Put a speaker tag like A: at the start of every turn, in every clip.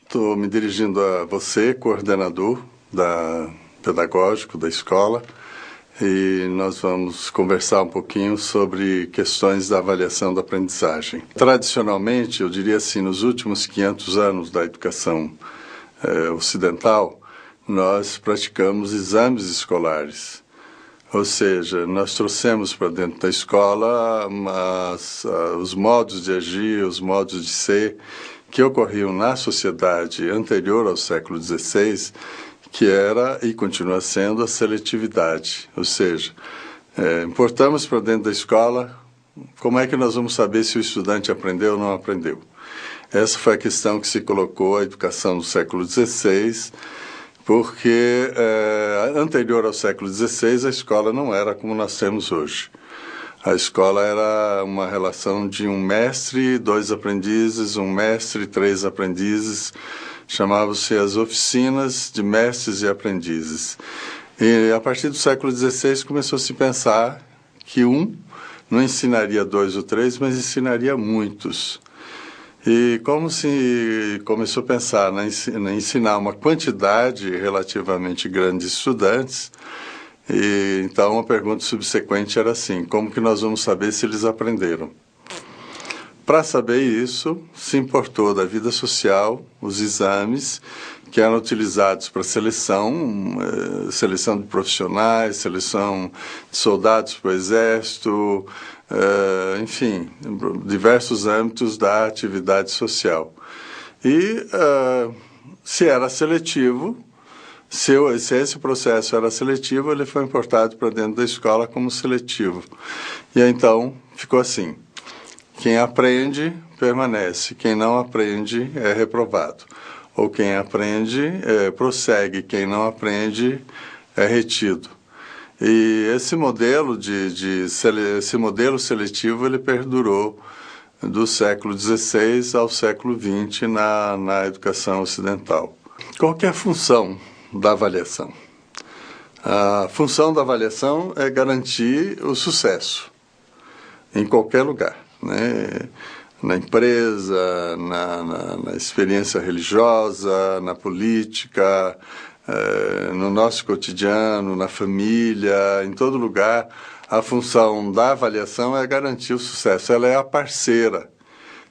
A: Estou me dirigindo a você, coordenador pedagógico da escola, e nós vamos conversar um pouquinho sobre questões da avaliação da aprendizagem. Tradicionalmente, eu diria assim, nos últimos 500 anos da educação ocidental, nós praticamos exames escolares. Ou seja, nós trouxemos para dentro da escola os modos de agir, os modos de ser que ocorriam na sociedade anterior ao século XVI, que era e continua sendo a seletividade. Ou seja, importamos para dentro da escola como é que nós vamos saber se o estudante aprendeu ou não aprendeu. Essa foi a questão que se colocou à educação no século XVI, porque anterior ao século XVI a escola não era como nós temos hoje. A escola era uma relação de um mestre, 2 aprendizes, um mestre, 3 aprendizes. Chamavam-se as oficinas de mestres e aprendizes. E a partir do século XVI começou a se pensar que um não ensinaria 2 ou 3, mas ensinaria muitos. E como se começou a pensar em ensinar uma quantidade relativamente grande de estudantes, e então a pergunta subsequente era assim: como que nós vamos saber se eles aprenderam? Para saber isso, se importou da vida social os exames que eram utilizados para seleção de profissionais, seleção de soldados para o exército, enfim, diversos âmbitos da atividade social. E se era seletivo, se esse processo era seletivo, ele foi importado para dentro da escola como seletivo. E então ficou assim: quem aprende, permanece. Quem não aprende, é reprovado. Ou quem aprende, prossegue. Quem não aprende, é retido. E esse modelo esse modelo seletivo, ele perdurou do século XVI ao século XX na educação ocidental. Qual que é a função da avaliação? A função da avaliação é garantir o sucesso em qualquer lugar, né? Na empresa, na experiência religiosa, na política, no nosso cotidiano, na família, em todo lugar. A função da avaliação é garantir o sucesso. Ela é a parceira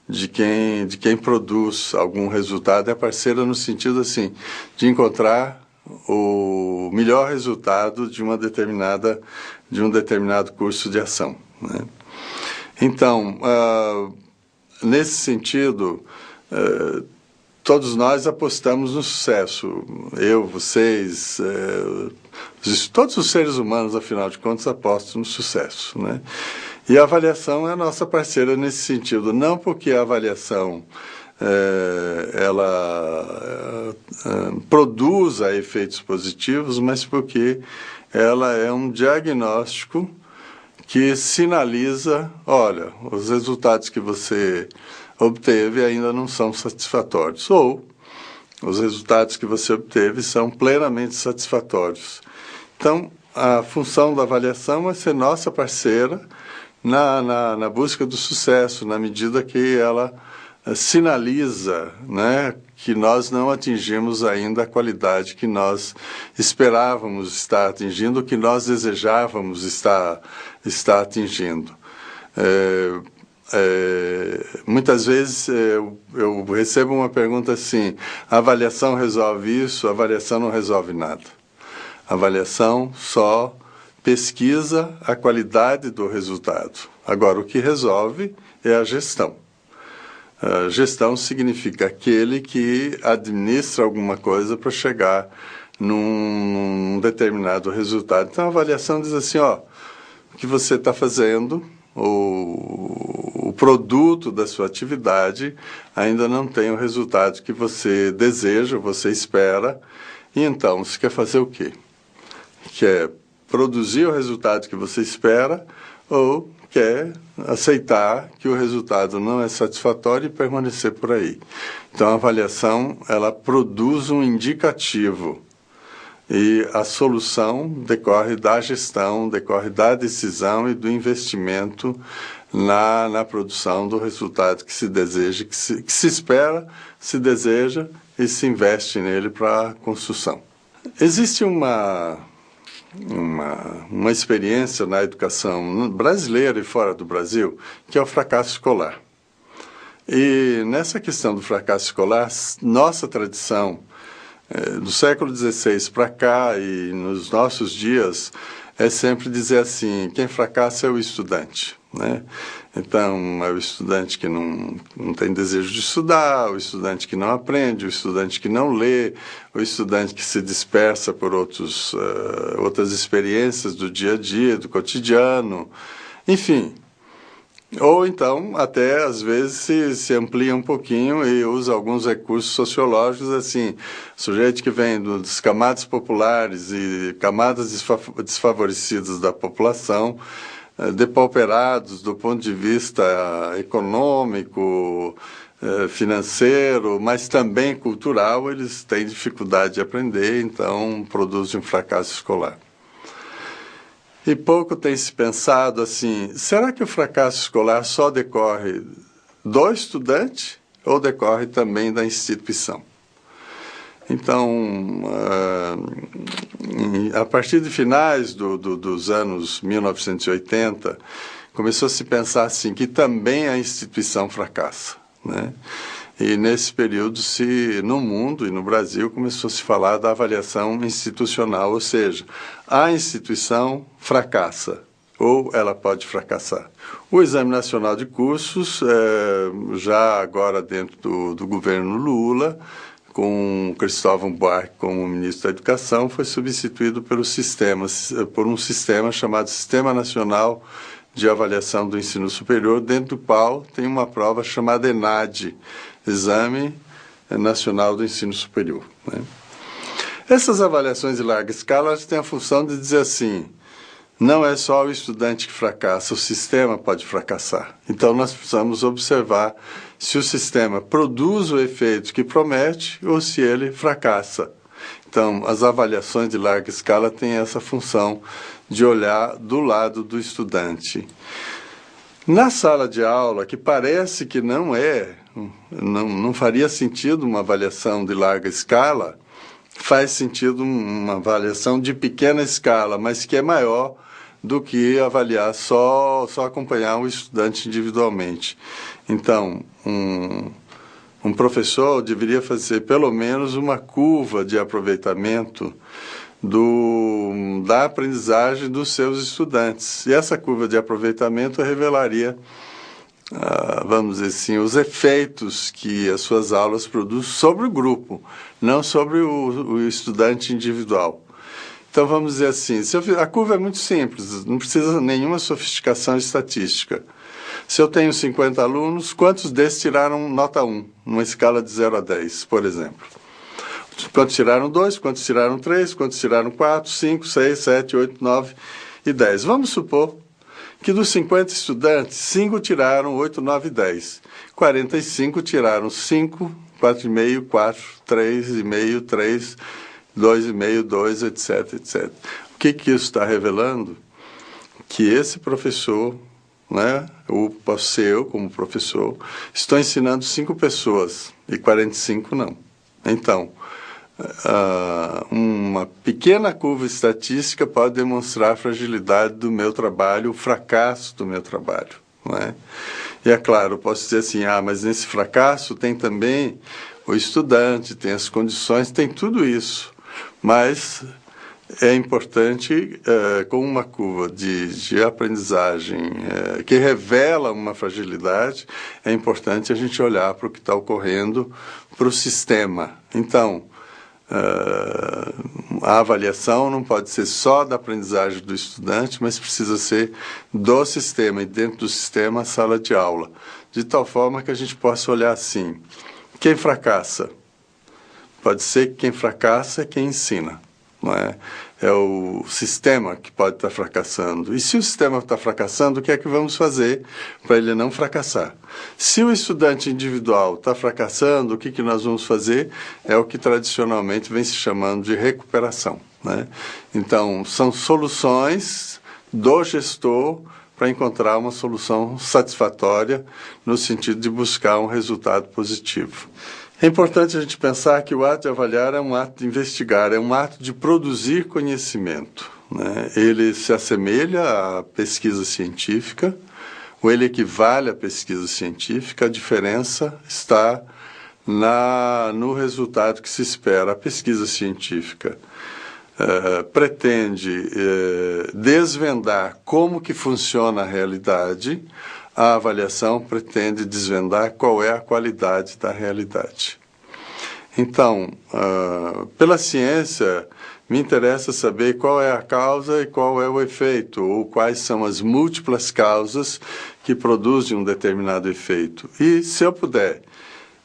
A: de quem produz algum resultado, é a parceira no sentido assim, de encontrar o melhor resultado de um determinado curso de ação, né? Então, nesse sentido, todos nós apostamos no sucesso. Eu, vocês, todos os seres humanos, afinal de contas, apostam no sucesso, né? E a avaliação é a nossa parceira nesse sentido, não porque a avaliação ela produza efeitos positivos, mas porque ela é um diagnóstico que sinaliza: olha, os resultados que você obteve ainda não são satisfatórios, ou os resultados que você obteve são plenamente satisfatórios. Então, a função da avaliação é ser nossa parceira na busca do sucesso, na medida que ela sinaliza, né, que nós não atingimos ainda a qualidade que nós esperávamos estar atingindo, que nós desejávamos estar atingindo. Muitas vezes eu recebo uma pergunta assim: a avaliação resolve isso? A avaliação não resolve nada. A avaliação só pesquisa a qualidade do resultado. Agora, o que resolve é a gestão. Gestão significa aquele que administra alguma coisa para chegar num determinado resultado. Então, a avaliação diz assim: ó, o que você está fazendo, o produto da sua atividade ainda não tem o resultado que você deseja, você espera, e então você quer fazer o quê? Quer produzir o resultado que você espera, ou quer aceitar que o resultado não é satisfatório e permanecer por aí. Então, a avaliação, ela produz um indicativo, e a solução decorre da gestão, decorre da decisão e do investimento na produção do resultado que se deseja, que se espera, se deseja e se investe nele para a construção. Existe uma experiência na educação brasileira e fora do Brasil, que é o fracasso escolar. E nessa questão do fracasso escolar, nossa tradição, do século XVI para cá e nos nossos dias, é sempre dizer assim, quem fracassa é o estudante, né? Então, é o estudante que não tem desejo de estudar, o estudante que não aprende, o estudante que não lê, o estudante que se dispersa por outras experiências do dia a dia, do cotidiano, enfim. Ou então, até às vezes se amplia um pouquinho e usa alguns recursos sociológicos, assim, sujeito que vem dos camadas populares e camadas desfavorecidas da população, depauperados do ponto de vista econômico, financeiro, mas também cultural, eles têm dificuldade de aprender, então produzem um fracasso escolar. E pouco tem se pensado assim, será que o fracasso escolar só decorre do estudante ou decorre também da instituição? Então, a partir de finais dos anos 1980, começou a se pensar assim, que também a instituição fracassa, né? E nesse período, no mundo e no Brasil, começou a se falar da avaliação institucional, ou seja, a instituição fracassa, ou ela pode fracassar. O Exame Nacional de Cursos, já agora dentro do governo Lula, com Cristóvão Buarque como ministro da Educação, foi substituído por um sistema chamado Sistema Nacional de Avaliação do Ensino Superior, dentro do qual tem uma prova chamada ENAD, Exame Nacional do Ensino Superior, né? Essas avaliações de larga escala elas têm a função de dizer assim, não é só o estudante que fracassa, o sistema pode fracassar. Então, nós precisamos observar se o sistema produz o efeito que promete ou se ele fracassa. Então, as avaliações de larga escala têm essa função de olhar do lado do estudante. Na sala de aula, que parece que não faria sentido uma avaliação de larga escala, faz sentido uma avaliação de pequena escala, mas que é maior do que avaliar só acompanhar o estudante individualmente. Então, um professor deveria fazer pelo menos uma curva de aproveitamento da aprendizagem dos seus estudantes. E essa curva de aproveitamento revelaria, vamos dizer assim, os efeitos que as suas aulas produzem sobre o grupo, não sobre o estudante individual. Então, vamos dizer assim, a curva é muito simples, não precisa nenhuma sofisticação estatística. Se eu tenho 50 alunos, quantos desses tiraram nota 1, numa escala de 0 a 10, por exemplo? Quantos tiraram 2, quantos tiraram 3, quantos tiraram 4, 5, 6, 7, 8, 9 e 10. Vamos supor que dos 50 estudantes, 5 tiraram 8, 9 e 10. 45 tiraram 5, 4,5, 4, 3,5, 3, 2,5, 2, etc, etc. O que isso está revelando? Que esse professor, né, ou posso ser eu como professor, estou ensinando 5 pessoas e 45 não. Então, uma pequena curva estatística pode demonstrar a fragilidade do meu trabalho, o fracasso do meu trabalho, não é? E é claro, eu posso dizer assim, mas nesse fracasso tem também o estudante, tem as condições, tem tudo isso, mas é importante, com uma curva de aprendizagem que revela uma fragilidade, é importante a gente olhar para o que está ocorrendo para o sistema. Então, a avaliação não pode ser só da aprendizagem do estudante, mas precisa ser do sistema, e dentro do sistema a sala de aula, de tal forma que a gente possa olhar assim, quem fracassa? Pode ser que quem fracassa é quem ensina, não é? É o sistema que pode estar fracassando. E se o sistema está fracassando, o que é que vamos fazer para ele não fracassar? Se o estudante individual está fracassando, o que nós vamos fazer? É o que tradicionalmente vem se chamando de recuperação, né? Então, são soluções do gestor para encontrar uma solução satisfatória no sentido de buscar um resultado positivo. É importante a gente pensar que o ato de avaliar é um ato de investigar, é um ato de produzir conhecimento, né? Ele se assemelha à pesquisa científica, ou ele equivale à pesquisa científica, a diferença está no resultado que se espera. A pesquisa científica pretende desvendar como que funciona a realidade, a avaliação pretende desvendar qual é a qualidade da realidade. Então, pela ciência, me interessa saber qual é a causa e qual é o efeito, ou quais são as múltiplas causas que produzem um determinado efeito. E se eu puder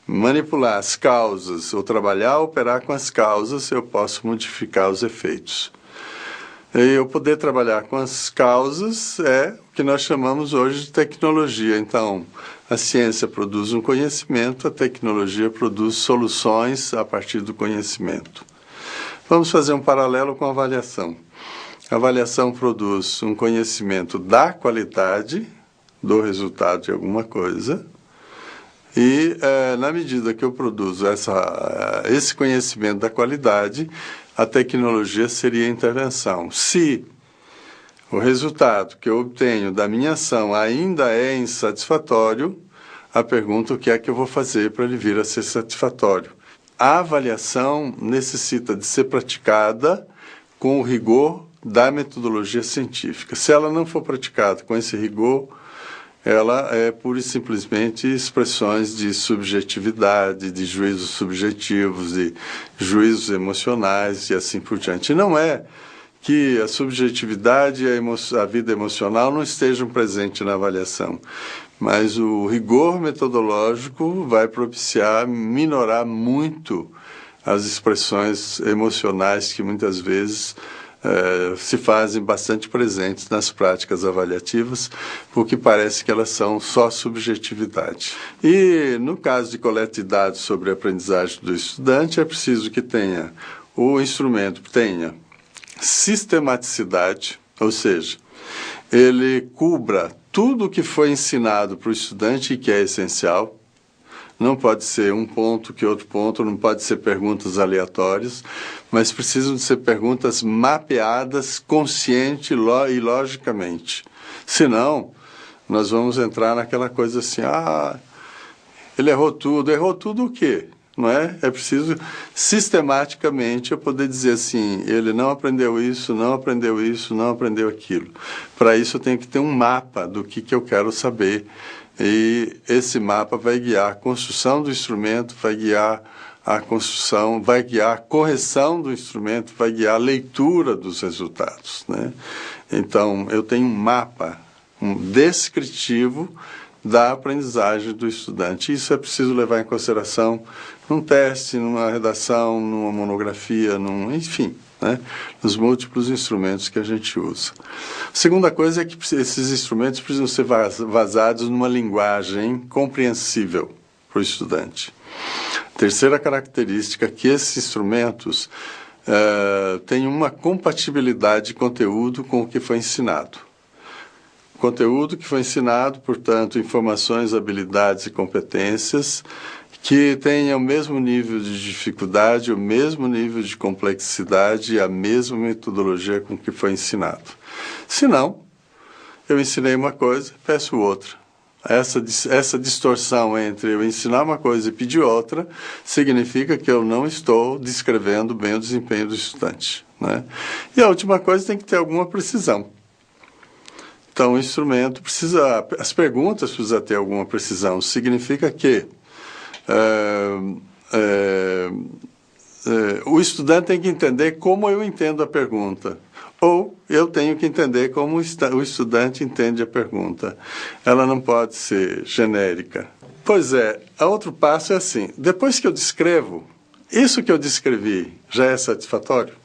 A: manipular as causas, ou trabalhar, operar com as causas, eu posso modificar os efeitos. E eu poder trabalhar com as causas é o que nós chamamos hoje de tecnologia. Então, a ciência produz um conhecimento, a tecnologia produz soluções a partir do conhecimento. Vamos fazer um paralelo com a avaliação. A avaliação produz um conhecimento da qualidade do resultado de alguma coisa, e na medida que eu produzo esse conhecimento da qualidade, a tecnologia seria a intervenção. Se o resultado que eu obtenho da minha ação ainda é insatisfatório, a pergunta: o que é que eu vou fazer para ele vir a ser satisfatório? A avaliação necessita de ser praticada com o rigor da metodologia científica. Se ela não for praticada com esse rigor, ela é pura e simplesmente expressões de subjetividade, de juízos subjetivos, de juízos emocionais e assim por diante. E não é que a subjetividade e a vida emocional não estejam presentes na avaliação, mas o rigor metodológico vai propiciar minorar muito as expressões emocionais que muitas vezes se fazem bastante presentes nas práticas avaliativas, porque parece que elas são só subjetividade. E no caso de coleta de dados sobre a aprendizagem do estudante, é preciso que o instrumento tenha sistematicidade, ou seja, ele cubra tudo o que foi ensinado para o estudante e que é essencial. Não pode ser um ponto que outro ponto, não pode ser perguntas aleatórias, mas precisam de ser perguntas mapeadas, consciente e logicamente. Senão, nós vamos entrar naquela coisa assim: ele errou tudo o quê? Não é? É preciso sistematicamente eu poder dizer assim: ele não aprendeu isso, não aprendeu isso, não aprendeu aquilo. Para isso eu tenho que ter um mapa do que eu quero saber. E esse mapa vai guiar a construção do instrumento, vai guiar a construção, vai guiar a correção do instrumento, vai guiar a leitura dos resultados, né? Então, eu tenho um mapa, descritivo da aprendizagem do estudante. Isso é preciso levar em consideração num teste, numa redação, numa monografia, enfim, né? Nos múltiplos instrumentos que a gente usa. A segunda coisa é que esses instrumentos precisam ser vazados numa linguagem compreensível para o estudante. Terceira característica é que esses instrumentos têm uma compatibilidade de conteúdo com o que foi ensinado. Conteúdo que foi ensinado, portanto, informações, habilidades e competências que tenha o mesmo nível de dificuldade, o mesmo nível de complexidade e a mesma metodologia com que foi ensinado. Se não, eu ensinei uma coisa, peço outra. Essa distorção entre eu ensinar uma coisa e pedir outra significa que eu não estou descrevendo bem o desempenho do estudante, né? E a última coisa, tem que ter alguma precisão. Então, o instrumento as perguntas precisam ter alguma precisão. Significa que o estudante tem que entender como eu entendo a pergunta, ou eu tenho que entender como o estudante entende a pergunta. Ela não pode ser genérica. Pois é, outro passo é assim: depois que eu descrevo, isso que eu descrevi já é satisfatório?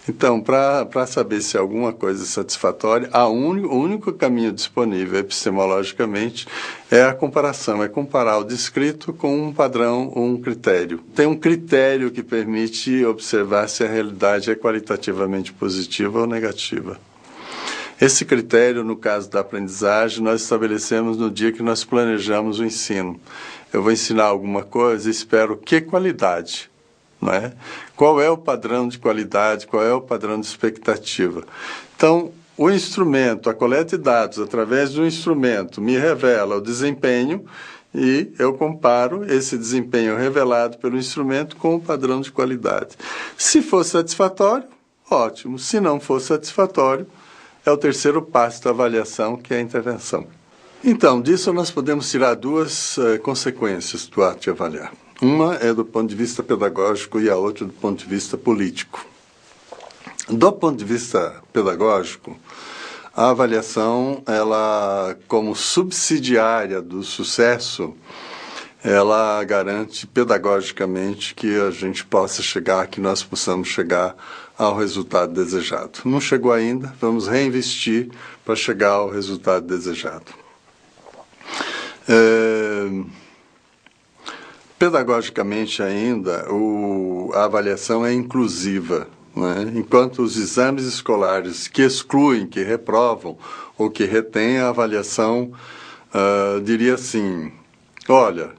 A: Então, para saber se alguma coisa é satisfatória, o único caminho disponível epistemologicamente é a comparação, é comparar o descrito com um padrão ou um critério. Tem um critério que permite observar se a realidade é qualitativamente positiva ou negativa. Esse critério, no caso da aprendizagem, nós estabelecemos no dia que nós planejamos o ensino. eu vou ensinar alguma coisa e espero que qualidade, não é? Qual é o padrão de qualidade, qual é o padrão de expectativa? Então, o instrumento, a coleta de dados através do instrumento me revela o desempenho e eu comparo esse desempenho revelado pelo instrumento com o padrão de qualidade. Se for satisfatório, ótimo. Se não for satisfatório, é o terceiro passo da avaliação, que é a intervenção. Então, disso nós podemos tirar duas consequências do ato de avaliar. Uma é do ponto de vista pedagógico e a outra do ponto de vista político. Do ponto de vista pedagógico, a avaliação, ela, como subsidiária do sucesso, ela garante pedagogicamente que a gente possa chegar, que nós possamos chegar ao resultado desejado. Não chegou ainda, vamos reinvestir para chegar ao resultado desejado. Pedagogicamente ainda, a avaliação é inclusiva, né? Enquanto os exames escolares que excluem, que reprovam ou que retêm a avaliação, diria assim, olha,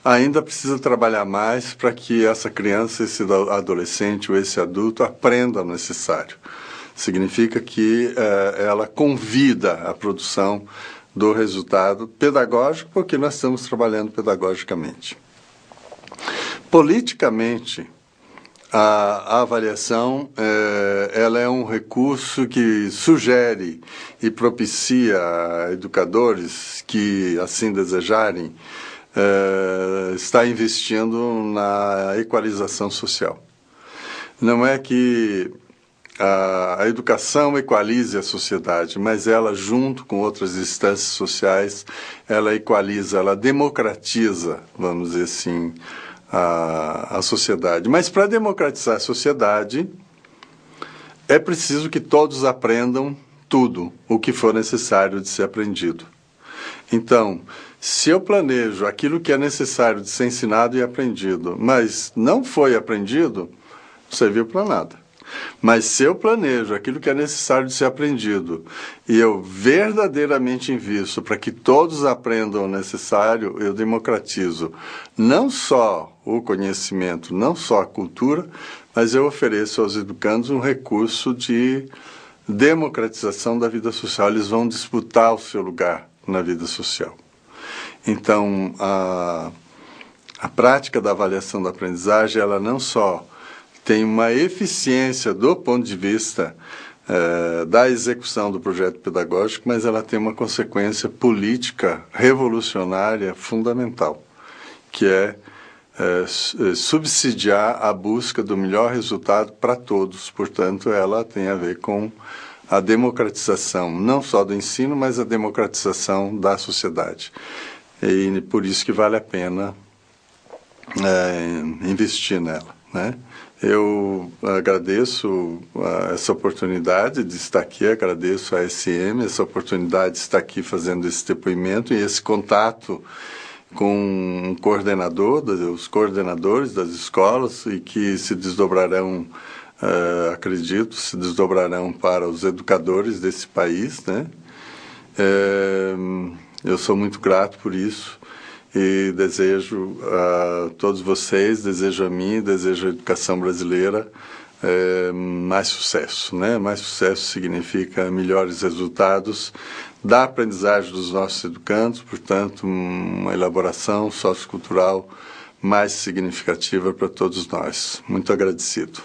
A: ainda precisa trabalhar mais para que essa criança, esse adolescente ou esse adulto aprenda o necessário. Significa que ela convida a produção do resultado pedagógico, porque nós estamos trabalhando pedagogicamente. Politicamente, a avaliação ela é um recurso que sugere e propicia a educadores que assim desejarem estar investindo na equalização social. Não é que a educação equalize a sociedade, mas ela, junto com outras instâncias sociais, ela equaliza, ela democratiza, vamos dizer assim, a sociedade. Mas para democratizar a sociedade, é preciso que todos aprendam tudo o que for necessário de ser aprendido. Então, se eu planejo aquilo que é necessário de ser ensinado e aprendido, mas não foi aprendido, não serviu para nada. Mas se eu planejo aquilo que é necessário de ser aprendido e eu verdadeiramente invisto para que todos aprendam o necessário, eu democratizo não só o conhecimento, não só a cultura, mas eu ofereço aos educandos um recurso de democratização da vida social. Eles vão disputar o seu lugar na vida social. Então, a prática da avaliação da aprendizagem, ela não só tem uma eficiência do ponto de vista da execução do projeto pedagógico, mas ela tem uma consequência política revolucionária fundamental, que é subsidiar a busca do melhor resultado para todos. Portanto, ela tem a ver com a democratização, não só do ensino, mas a democratização da sociedade. E por isso que vale a pena investir nela, né? Eu agradeço essa oportunidade de estar aqui, agradeço a SM, essa oportunidade de estar aqui fazendo esse depoimento e esse contato com um coordenador, os coordenadores das escolas, e que se desdobrarão, acredito, se desdobrarão para os educadores desse país, né? Eu sou muito grato por isso. E desejo a todos vocês, desejo a mim, desejo a educação brasileira mais sucesso, né? Mais sucesso significa melhores resultados da aprendizagem dos nossos educandos, portanto, uma elaboração sociocultural mais significativa para todos nós. Muito agradecido.